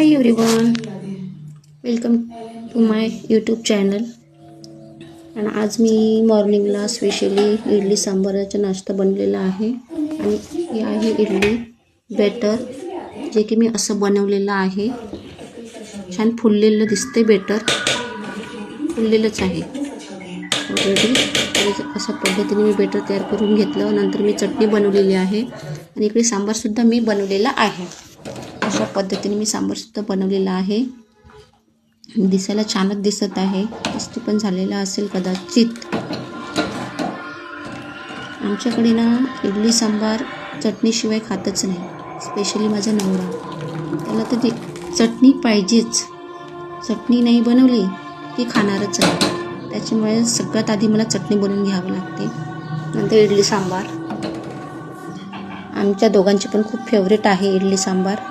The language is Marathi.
High everyone, welcome to my YouTube channel. आणि आज मी मॉर्निंगला स्पेशली इडली सांबाराचा नाश्ता बनवलेला आहे. आणि ही आहे इडली बेटर, जे की मी असं बनवलेलं आहे. छान फुललेलं दिसते, बेटर फुललेलंच आहे ऑलरेडी. अशा पद्धतीने मी बेटर तयार करून घेतलं. नंतर मी चटणी बनवलेली आहे आणि इकडे सांबारसुद्धा मी बनवलेला आहे. अशा पद्धतीने मी सांबारसुद्धा बनवलेला आहे. दिसायला छानच दिसत आहे, टेस्टी पण झालेला असेल कदाचित. आमच्याकडे ना इडली सांबार चटणीशिवाय खातच नाही. स्पेशली माझा नवरा, त्याला तर चटणी पाहिजेच. चटणी नाही बनवली की खाणारच आहे. त्याच्यामुळे सगळ्यात आधी मला चटणी बनवून घ्यावी लागते, नंतर इडली सांबार. आमच्या दोघांची पण खूप फेवरेट आहे इडली सांबार.